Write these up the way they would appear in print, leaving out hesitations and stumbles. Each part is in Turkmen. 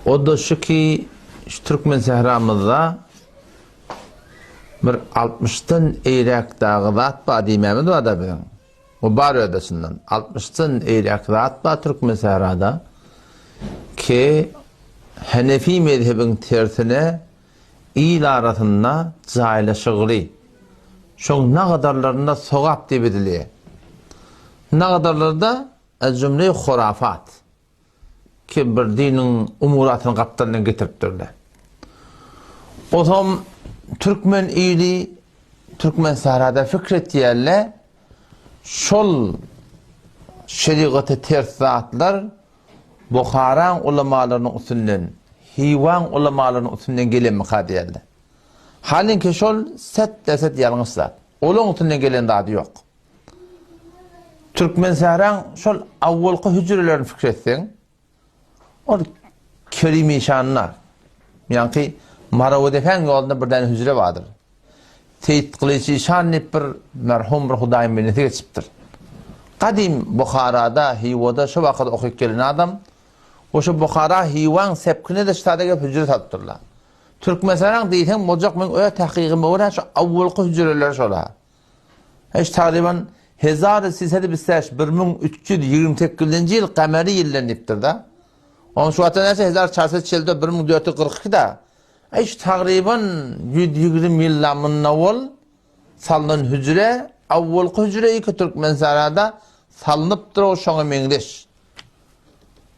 O da şu ki Türkmen sehramızda bir 60'tan eyrek dağıdat ba diýmemiz o da bilen. O bar ödesinden 60'tan eyrek dağıdat ba Türkmen sehrada ki Hanefi mezhebin tersine il arasında caylaşıgly. Şoň nagadarlarında sogap diýip edilýär. Nagadarlarda az-cümle hurafat ki bir dinin umuratyny gapdandan getiripdirler. Otam Türkmen ili Türkmen sahrada fikret diýerler. Şol şeriaty ters zatlar Buharan ulamalarının üstünden, Hivan ulamalarının üstünden gelen diýerler. Halinki şol set ýalňyş zat. Olaň üstünden gelen zat ýok. Türkmen sahran şol awwalky hüjrelerini fikretseň, ol Kerimi şanlar. Yani Maravud Efendi ýolunda birden hüjre vardır. Teyit Kılıçı şan bir merhum bir Hudaýym bilen geçipdir. Kadim Bukhara'da, Hivada şu vakit okuyup gelen adam, o şu Bukhara, Hivan sepkine de ştada gelip hüjre satdyrlar. Türkmen sahran diýsen, mojak men öýe tahqiqime ora şu awwalky hüjreler şolar. Hiç takriban 1328 yıl kameri ýyllanıpdyr da. Onun şu wagtda näçe 1440 1442 da. Hiç takriban 120 ýyldan awal salynan hüjre, awwalky hüjre iki Türkmen sahrada salınıpdyr o şoňa meňdeş.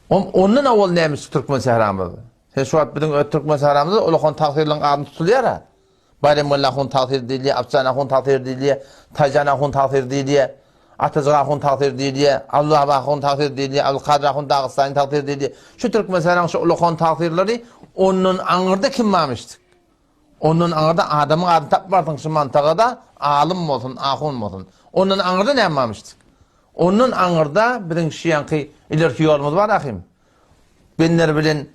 Ondan awal nämiş Türkmen sahramyz? Şu wagt biziň Türkmen sahramyzda ulakhan taýsirliň adyny tutulýar. Bayramullahun taýsir diýilýär, Afsanahun taýsir diýilýär, Tajanahun taýsir diýilýär, Atazagahun taýsir diýilýär, Allahbahun taýsir diýilýär, Al-Qadrahun Dağystany taýsir diýilýär. Şu Türkmen sahramyň şu ulakhan taýsirleri onun aňyrda kim mamışdyk? Onun aňyrda adamyň adyny tapmardyň şu mantagada alim bolsun, ahun bolsun. Onun aňyrda näme mamışdyk? Onun aňyrda biziň şiýanky ilerki ýolumuz bar ahim. Benler bilen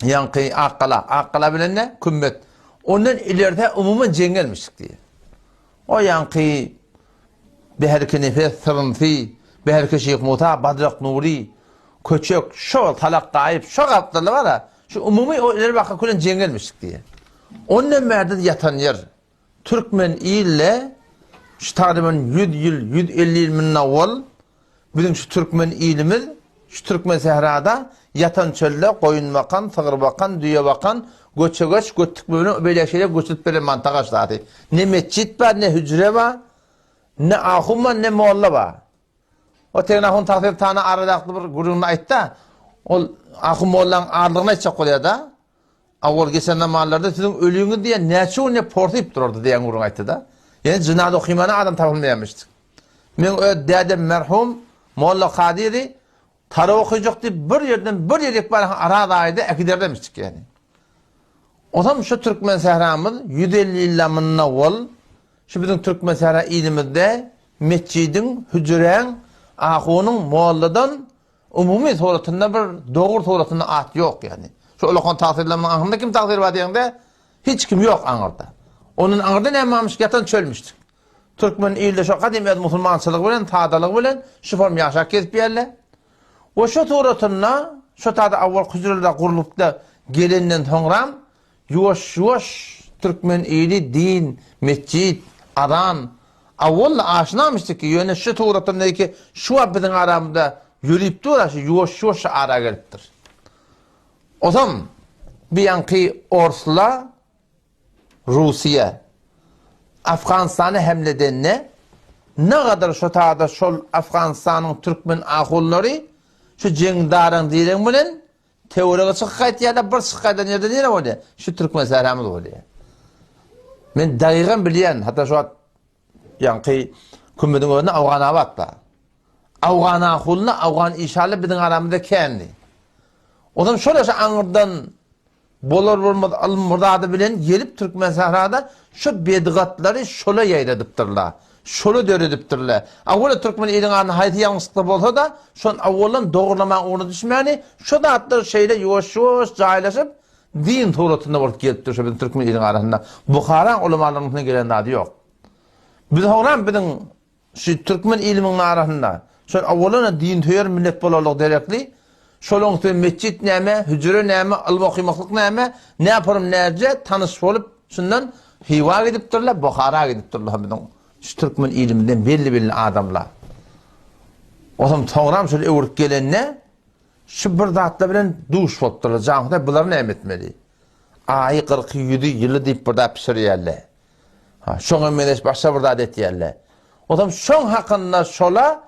ýanky Akkala bilen ne? Kümmet. Ondan ileride umuman cengelmiştik diye. O yankı Beherki Nefes Sırınfi, Beherki Şeyh Muta, Badrak Nuri, Köçök, şu Talak Tayyip, şu kaptarlı var ya, şu umumi o ileri bakın kulen cengelmiştik diye. Ondan merdi yatan yer, Türkmen ile şu tariman 100 yıl, 150 yıl min avval, bizim şu Türkmen ilimiz, şu Türkmen sehrada yatan çölle, koyun bakan, sığır bakan, düye bakan, göç göttük böyle şeyler göçüp böyle mantığa açtı. Ne mescit var, ne hücre var, ne ahum var, ne mualla var. O tekne ahun takdir tane aradaklı bir gururunu ayıttı. O ahum muallanın ağırlığına içecek oluyor da. Avval geçen zamanlarda sizin ölüğünü diye neçe ne portayıp dururdu diyen gururunu ayıttı da. Yani cinadı okuymanı adam tapılmayamıştık. Men öyle dedem merhum Molla Kadiri tarih okuyacaktı bir yerden bir yerlik bana aradaydı ekider demiştik yani. O zaman şu Türkmen sahramız 150 yıldan avval şu bizim Türkmen sahra ilimizde mescidin, hücren, ahunun, mualladan umumi suratında bir doğru suratında at yok yani. Şu ulakhan taksirlerinin ahında kim taksir var diyende hiç kim yok anırda. Onun anırda ne yapmamış yatan çölmüştük. Türkmen ilde şu kadimiyet musulmançılık bilen, tadalık bilen şu form yaşak kesip yerler. O şu suratında şu tadı avval hücrelerde kurulup da gelenden sonra yuvaş Türkmen ili din, mescid, adan avvalla aşinamıştık ki yöne şu tuğratındaki şu abidin aramda yürüyüp durası yuvaş ara geliptir. O zaman bir yankı Orsla Rusya Afganistan'ı hemledenine ne kadar şu taada şol Afganistan'ın Türkmen ahulları şu cendarın diyen bilen teoriye çıkayt ya da bir çıkaydan yerden yere oluyor. Şu Türkmen sahramız oluyor. Men daýygan bilýän, hatta şu ýanky kümmediň önüne Awgana batda. Awgana hulna, Awgan işaly biziň aramyzda kendi. Odan şolaşa aňyrdan bolar bolmaz al-murdady bilen gelip Türkmen sahrada şu bedgatlary şola ýaýradypdyrlar. Şolu döredipdirler. Awwala Türkmen iliň aňy haýty ýalňyslyk bolsa da, şon awwalan dogurlamak uğruna düşmäni, şu da hatda şeýle ýuwaş-ýuwaş jaýlaşyp din turatynda bolup gelipdir şu Türkmen iliň arasynda. Bukhara ulamalaryndan gelen zady ýok. Biz horam biziň şu Türkmen ilimiň arasynda şol awwalan din töýer millet bolarlyk derekli, Şolong tön mescit näme, hücre näme, al-muqimaklyk näme, ne yaparım nerje tanış bolup şundan Hiva gidipdirler, Bukhara gidipdirler biziň şu Türkmen iliminden belli adamlar. Otam toğram şöyle öwürüp gelenne şu bir zatla bilen duş bolupdirlar. Jaňda bular näme etmeli? Ayy 47 ýyly diýip birda pişirýärler. Ha, şoňa menes başga bir zat etýärler. Otam şoň hakynda şola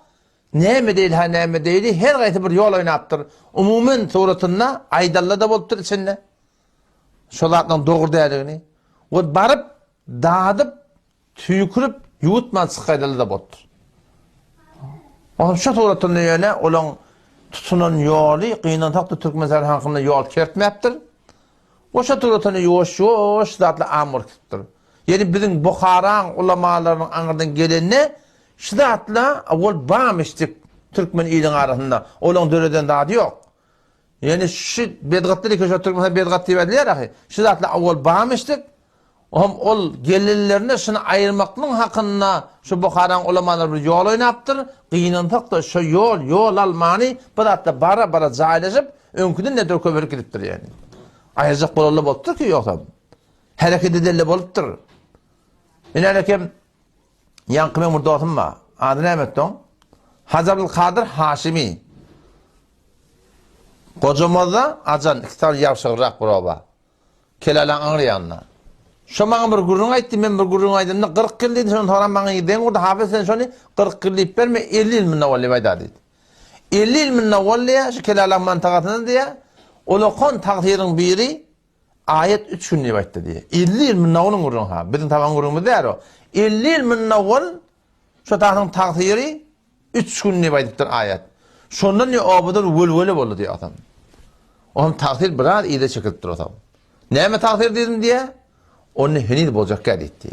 näme diýil, ha näme diýil, her gaýty bir ýol oýnapdyr. Umumen suratynda aýdalla da bolupdyr içinde. Şolardan dogry däligini we baryp dadyp tüýkürüp ýutman çykaýdaly da bolupdyr. Oňa şu suratynda ýene olaň tutunan ýoly gynan takdy türkmenler hakynda ýol kertmäpdir. Oşa suratynda ýoş zatla amur tutdyr. Ýani biziň Bukharaň ulamalarynyň aňyrdan gelenne şu zatla awal bamışdyk türkmen ýylyň arasynda. Olaň döreden dady ýok. Yani şu bedgatly köşe Türkmen bedgat diýerler ahy. Şu zatla awal bamışdyk. Ol gelirlerine şunu ayırmaklyň hakynda şu Bukharaň ulamalary bir ýol oýnapdyr. Gynantakda şu ýol almany bu zatla bara jaýlaşyp öňküden ne dököberip gidipdir yani. Aýyrjak bolally bolupdyr ki ýoksam. Hereket edelle bolupdyr. Enelekem Yankı men burada otym ba. Adı näme etdiň? Hazarul Kadir Haşimi. Gojamazda ajan iktar ýawşyrak biraba. Kelalan aňryanna. Şo maňa bir gurrun aýtdy, men bir gurrun aýdymda 40 ýyl diýdi, şonu soram maňa ýeden urda hafız sen şonu 40 ýyl diýip berme 50 ýyl men nawally baýda diýdi. 50 ýyl men nawally şu kelalan mantagatyny diýe, olakon taqdiryň biri ayet 3 gün diýip aýtdy diýe. 50 ýyl men nawlyň gurrun ha, biziň taban gurrunmy där o. 50 ýyl men nawal şu taýyň taqdiri 3 gün diýip aýdypdyr ayet. Şondan ýa obadyr wöl-wöle boldy diýip adam. Oňam taqdir biraz ýerde çekilipdir adam. Näme taqdir diýdim diýe? Onu henid bolacak diýdi.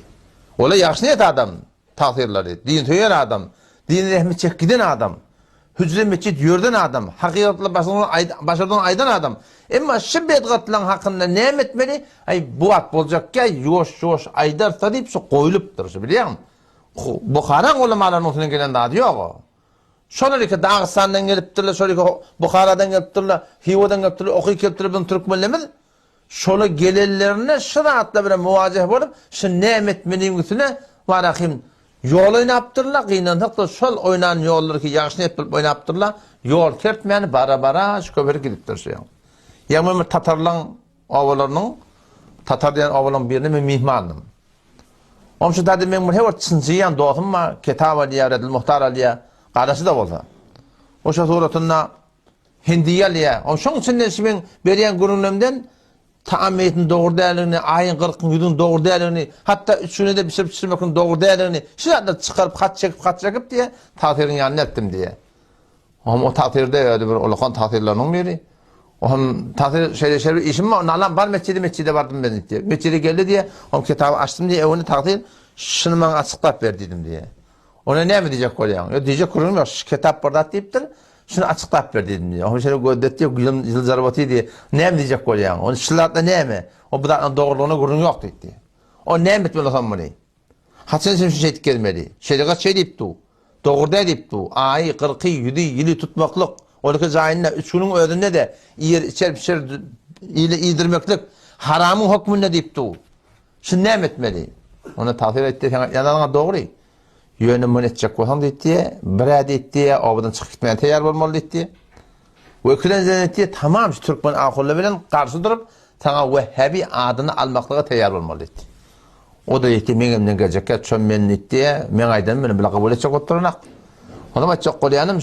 Ola ýaşy niýet adam taqdirleri, din töýär adam, din rahmet çekgiden adam, hücre meçit ýörden adam, hakykaty başardan aýdan adam. Emma şu bedgatlaryň hakynda näme etmeli? Ay bu at boljakka ýoş aýdarsa diýip şu goýulypdyr, bilýäň? Bukharaň ulamalarynyň otuna gelen dady ýok. Şonuryka Dağıstandan gelipdirler, şonuryka Bukharadan gelipdirler, Hiwadan gelipdirler, oky kelipdirler biziň türkmenlerimiz. Şola gelellerine şıraatla bir muvajih bolup, şu näme etmeliň üstüne warakim ýol oýnapdyrlar, gynantakda şol oynan ýollary ki ýaşy etip oýnapdyrlar, ýol kertmeni bara şu köperi gidipdir şu. Ýa-da Tatarlaryň awalarynyň Tatar diýen awalaryň birini men mihmandym. Şu dady men her çynjyýan dostum ma Ketaba diýär, Muhtar Aliýa garasy da bolsa. Oşa suratynda Hindiýa, şoň içinde men berýän gurunlemden taammetin dogry däligini, aýyň 40 ýylyň dogry däligini, hatda üçüne de pişirmekden dogry däligini şeýle çykaryp hat çekip diýe taýyryň ýanyna etdim diýe. O taýyrda ýa-da bir ulaqan taýyrlaryň biri. Oňam taýyr şeýle işim nalan bar mescide bardym ben diýe. Mescide geldi diýe, o kitaby açdym diýe, ony taýyr şunu maňa açyklap ber diýdim diýe. Ona näme diýjek bolýan? Ýa diýjek kurun ýok, kitap barda diýipdir. Şunu açıklap ver dedim diye. O şöyle göddetti yıl zarbatı diye. Näme diýjek bolýan? Onu şylatda näme? O bu da dogrylygyna gurrun ýok diýdi. O näme etmeli olsam meni? Haçan sen şu şeýit gelmedi. Şeýlega şey diýipdi. Dogry diýipdi. Aý 40 ýyly tutmaklyk. Olky jaýynda 3 günüň özünde de ýer içer pişer ýyly ýydirmeklik haramyň hukmuna diýipdi. Şu näme etmeli? Ona taýir etdi, ýa-da dogry. Ýöne monetjek bolsam diýdi, bir diýdi, obadan çykyp gitmän täýär bolmaly diýdi. Wekilden zenetdi, tamam şu türkmen ahullar bilen garşy durup, taňa Wehhabi adyny almaklyga täýär bolmaly diýdi. O da diýdi, meňemden geljekkä çöm men diýdi, men aýdym, meni bilen kabul etjek oturnak. Onam aýtjak bolýanym,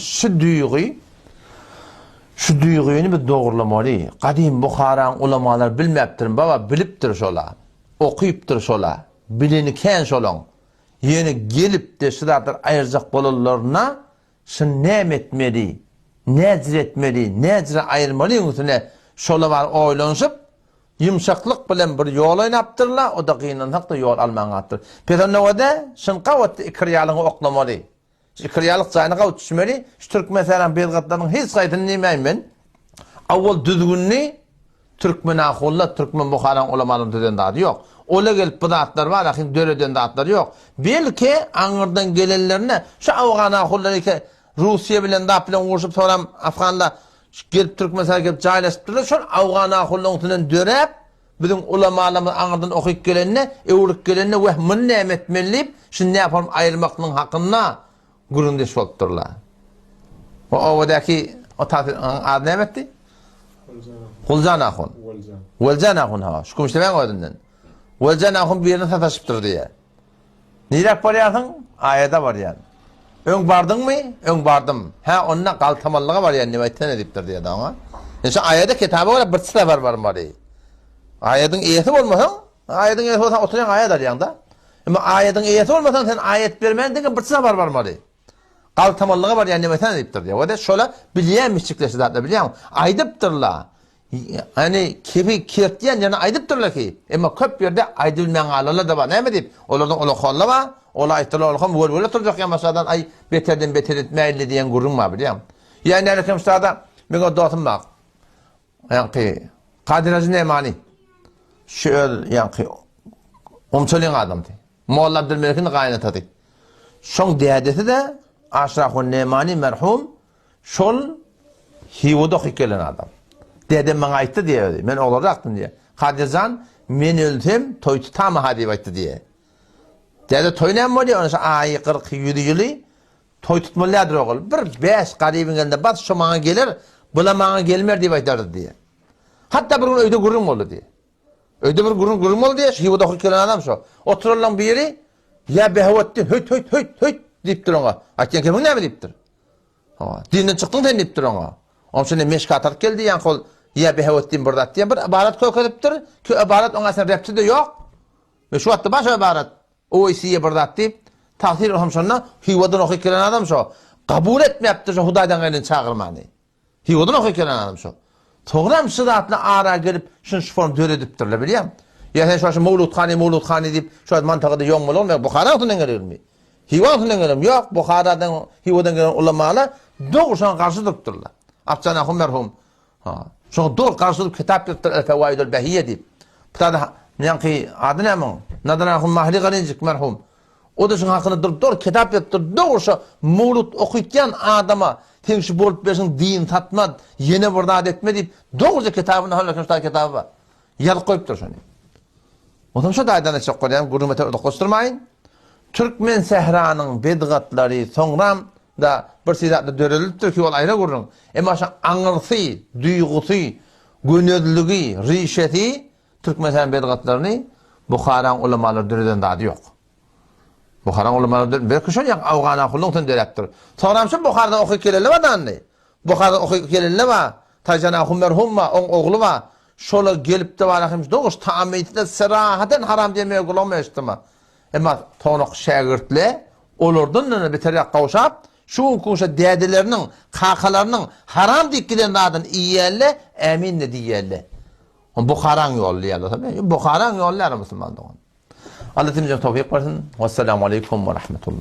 şu duýguny bir dogurlamaly. Gadim Bukharaň ulamalar bilmäpdir, baba bilipdir şola. Okuyupdir şola. Bileni kän şolaň. Yeni gelip de şıradır ayıracak bolalarına şu näme etmeli, näzir etmeli, näzir ayırmaly üstüne şola var oýlanşyp, yumşaklyk bilen bir ýol oýnapdyrlar, o da gynanakda ýol almaňatdyr. Pedonowada şun gawat ikriýalyny oklamaly. Ikriýalyk jaýyna gaw düşmeli. Şu türk meselem bedgatlaryň hiç gaýdyny nämeýmen. Awwal düzgünni türkmen ahullar, türkmen Bukharaň ulamalaryndan düzen dady ýok. Ola gelip bu zatlar var, ahin döreden zatlar ýok. Belki aňyrdan gelenlerine şu Awgan ahullar ki Russiýa bilen da bilen uruşup soram Afganlar gelip Türkmenistana gelip caylaşıp durlar. Şol Afgan ahulluğundan dörep bizim ulamalarımız anırdan okuyup gelenine, evuruk gelenine ve mın nimet melleyip şimdi ne yapalım ayırmakның hakkında gurundeş olup durlar. O ovadaki o tatil adı ne etti? Gulcan ahun. Gulcan ahun ha. Şu kumuşta odundan. Gulcan ahun bir yerine sataşıptır diye. Nirek barıyasın? Ayada var yani. Ön bardın mı? Ön bardım. Ha onunla kaltamallığa var yani nimetten ediptir diye daha. Yani ayada kitabı var bir sefer var bari. Ayetin iyisi olmasan, ayetin iyisi olsan oturan ayet arayanda. Ama ayetin iyisi olmasan sen ayet vermedin bir sefer var bari. Kaltamallığa var yani nimetten ediptir diye. O da şöyle bileyenmiş çıkleşi zaten biliyor musun? Aydıptırlar. Hani kipi kirtiyen yani aydıptırlar ki. Ama köp yerde aydılmayan ağlarlar da var. Ne mi deyip? Onlardan ola kolla var. Ola ayettiler olakam vol oturacak ya masadan ay beterden beter etmeyli diyen gurun var biliyor musun? Yani erken sırada bana dostum bak. Yani Kadir Hacı Nemani. Şöyle yani omçalıyın adamdı. Molla Abdülmelik'in kaynatadı. Son diyadeti de Aşraf-ı Nemani merhum şol hivuda hikelen adam. Dedem bana ayıttı diye. Ben olacaktım diye. Kadircan men öldüm toy tutamı hadi ayıttı diye. Dede toy ne mi diye? Onun için ayı 47 yılı toy tutmalıdır oğul. Bir 5 garibin elinde bas şu bana gelir. Bula bana gelmer diye ayıtlardı diye. Hatta bir gün öyde gurum oldu diye. Öyde bir gurum oldu diye. Hivuda hikelen adam şu. Otururlan bir yeri ya behvettin höt deyiptir ona. Aytken kimin ne mi deyiptir? Dinden çıktın sen deyiptir ona. Onun için meşka atarıp geldi yani kol ya behvettin burada diye bir ibaret koyuk ediptir. Ki ibaret ona sen repti de yok. Ve şu hatta baş ibaret. O isiye burada deyip tahsil olham sonra hivadan okuyup gelen adam şu. Kabul etmeyiptir şu Hudaydan gelin çağırmanı. Hivadan okuyup gelen adam şu. Toğram sıratla ara gelip şunu şu form döre ediptirler biliyor musun? Ya sen şu Mevlud Khani deyip şu mantıqada yok mu olmuyor. Bukhara'dan gelir mi? Hivadan gelir mi? Yok. Bukhara'dan hivadan gelen ulamalar doğuşan karşı durupturlar. Afcan ahum merhum. Şu doğru karşılık kitap yaptır El-Fevaidul Behiyye deyip. Butada yani adı ne mi? Nadan ahum Mahli Galincik merhum. O da şunun hakkında doğru kitap yaptır. Doğuşa Mevlud okuyken adama tenşi bolup versin din tatmad, yeni burada adet etme deyip doğruca kitabında halakmışlar kitabı var. Yal koyuptur şunu. Ondan şu daydan açık koyayım, gurumete orada koşturmayın. Türkmen sehranın bedgatları sonram da bir sizatla dörülüptür ki ol ayrı gurun. Ama şu anırsı, duygusu, gönüllülüğü, rişeti Türkmen sehranın bedgatlarını Bukharan ulamaları dörüden daha yok. Bukharan ulamaları belki şöyle yani Afgan kulluğundan dörüptür. Sonram şu Bukhar'dan okuyup gelirler var da anne. Bukhar'dan okuyup gelirler var. Tacan ahum merhum var, on oğlu var. Şola gelip de var akımış doğuş tamamıyla serahaten haram demeye kullanmayıştı mı? Ama tonuk şagirtle olurdan biterek kavuşap şu kuşa dedelerinin, kakalarının haram dikkilerin adın iyiyelle, emin de diyelle. Bukharan yollayalım tabi. Bukharan yollayalım Müslüman doğan. Allah temizce tevfik versin. Vesselamu aleyküm ve rahmetullah.